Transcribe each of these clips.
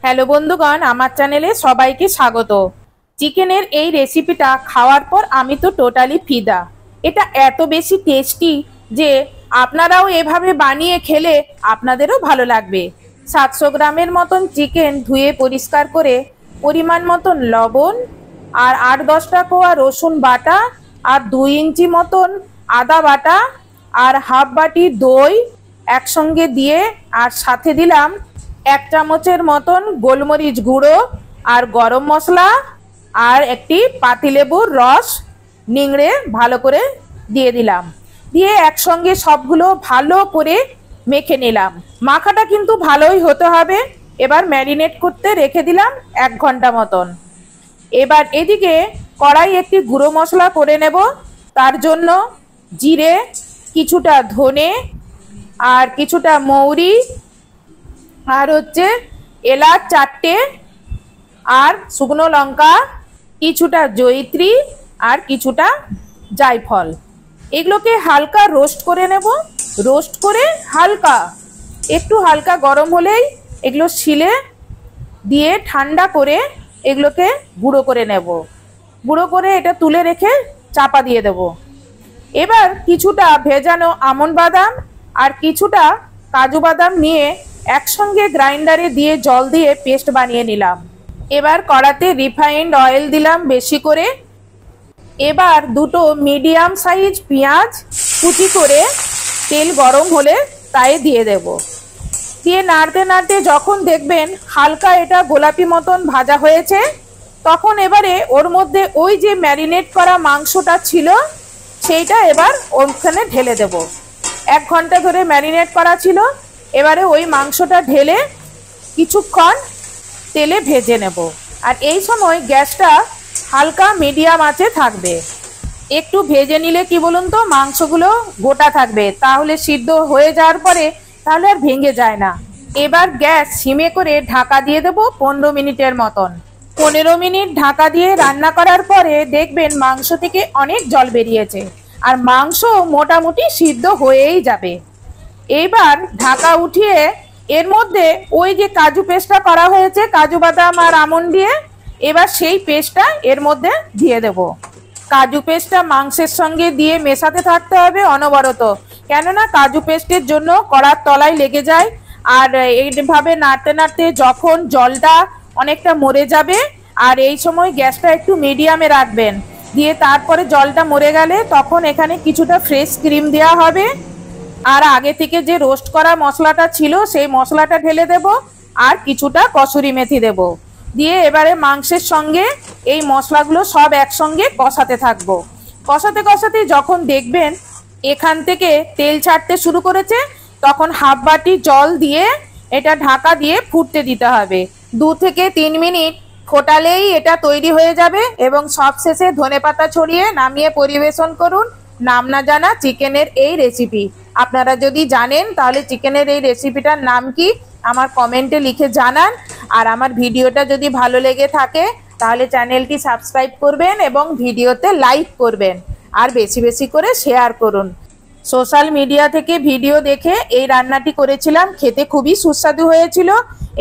Hello বন্ধুগণ, আমার চ্যানেলে সবাইকে স্বাগত। চিকেনের এই রেসিপিটা খাওয়ার পর আমি তো টোটালি ফিদা। এটা এত বেশি টেস্টি যে আপনারাও এভাবে বানিয়ে খেলে আপনাদেরও ভালো লাগবে। 700 গ্রামের মতন চিকেন ধুয়ে পরিষ্কার করে পরিমাণ মতন লবণ আর 8-10টা কোয়া রসুন বাটা আর 2 ইঞ্চি মতন আদা বাটা আর হাফ বাটি দই একসঙ্গে দিয়ে আর সাথে দিলাম 1 চামচের মতন গোলমরিচ গুঁড়ো আর গরম মশলা আর একটি পাতিলেবুর রস নিংড়ে ভালো করে দিয়ে দিলাম। দিয়ে একসঙ্গে সবগুলো ভালো করে মেখে নিলাম। মাখাটা কিন্তু ভালোই হতে হবে। এবার ম্যারিনেট করতে রেখে দিলাম 1 ঘন্টা মতন। এবার এদিকে কড়াই একটি গুঁড়ো মশলা করে নেব। তার জন্য জিরে, কিছুটা ধনে আর কিছুটা মৌরি আর হচ্ছে এলাচ 4টে আর শুকনো লঙ্কা, কিছুটা জয়িত্রী আর কিছুটা জায়ফল। এগুলোকে হালকা রোস্ট করে নেব। রোস্ট করে হালকা গরম হলেই এগুলো শিলে দিয়ে ঠান্ডা করে এগুলোকে গুঁড়ো করে নেব। গুঁড়ো করে এটা তুলে রেখে চাপা দিয়ে দেব। এবার কিছুটা ভেজানো আমন্ড বাদাম আর কিছুটা কাজু বাদাম নিয়ে একসঙ্গে গ্রাইন্ডারে দিয়ে জল দিয়ে পেস্ট বানিয়ে নিলাম। এবার কড়াতে রিফাইন্ড অয়েল দিলাম বেশি করে। এবার দুটো মিডিয়াম সাইজ পেঁয়াজ কুচি করে তেল গরম হলে তাই দিয়ে দেব। দিয়ে নাড়তে নাড়তে যখন দেখবেন হালকা এটা গোলাপি মতন ভাজা হয়েছে, তখন এবারে ওর মধ্যে ওই যে ম্যারিনেট করা মাংসটা ছিল সেইটা এবার ওখানে ঢেলে দেব। 1 ঘন্টা ধরে ম্যারিনেট করা ছিল। এবারে ওই মাংসটা ঢেলে কিছুক্ষণ তেলে ভেজে নেব। আর এই সময় গ্যাসটা হালকা মিডিয়াম আঁচে থাকবে। একটু ভেজে নিলে কি বলুন তো, মাংসগুলো গোটা থাকবে, তাহলে সিদ্ধ হয়ে যাওয়ার পরে তাহলে আর ভেঙে যায় না। এবার গ্যাস সিমে করে ঢাকা দিয়ে দেব 15 মিনিটের মতন। 15 মিনিট ঢাকা দিয়ে রান্না করার পরে দেখবেন মাংস থেকে অনেক জল বেরিয়েছে আর মাংস মোটামুটি সিদ্ধ হয়েই যাবে। এইবার ঢাকা উঠিয়ে এর মধ্যে ওই যে কাজু পেস্টটা করা হয়েছে, কাজু বাদাম আর আমন্ড দিয়ে, এবার সেই পেস্টটা এর মধ্যে দিয়ে দেব। কাজু পেস্টটা মাংসের সঙ্গে দিয়ে মেশাতে থাকতে হবে অনবরত, কেননা কাজু পেস্টের জন্য কড়ার তলায় লেগে যায়। আর এইভাবে নাড়তে নাড়তে যখন জলটা অনেকটা মরে যাবে, আর এই সময় গ্যাসটা একটু মিডিয়ামে রাখবেন, দিয়ে তারপরে জলটা মরে গেলে তখন এখানে কিছুটা ফ্রেশ ক্রিম দেওয়া হবে। আর আগে থেকে যে রোস্ট করা মশলাটা ছিল সেই মশলাটা ঢেলে দেব আর কিছুটা কসুরি মেথি দেব। দিয়ে এবারে মাংসের সঙ্গে এই মশলাগুলো সব একসঙ্গে কষাতে থাকবো। কষাতে কষাতে যখন দেখবেন এখান থেকে তেল ছাড়তে শুরু করেছে, তখন হাফ বাটি জল দিয়ে এটা ঢাকা দিয়ে ফুটতে দিতে হবে। 2 থেকে 3 মিনিট ফোটালেই এটা তৈরি হয়ে যাবে এবং সবশেষে ধনেপাতা ছড়িয়ে নামিয়ে পরিবেশন করুন। নাম না জানা চিকেনের এই রেসিপি। আপনারা যদি জানেন তাহলে চিকেনের এই রেসিপিটার নাম কি আমার কমেন্টে লিখে জানান। আর আমার ভিডিওটা যদি ভালো লেগে থাকে তাহলে চ্যানেলটি সাবস্ক্রাইব করবেন এবং ভিডিওতে লাইক করবেন আর বেশি বেশি করে শেয়ার করুন। সোশ্যাল মিডিয়া থেকে ভিডিও দেখে এই রান্নাটি করেছিলাম, খেতে খুবই সুস্বাদু হয়েছিল।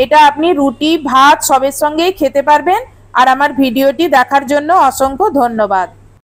এটা আপনি রুটি ভাত সবের সঙ্গেই খেতে পারবেন। আর আমার ভিডিওটি দেখার জন্য অসংখ্য ধন্যবাদ।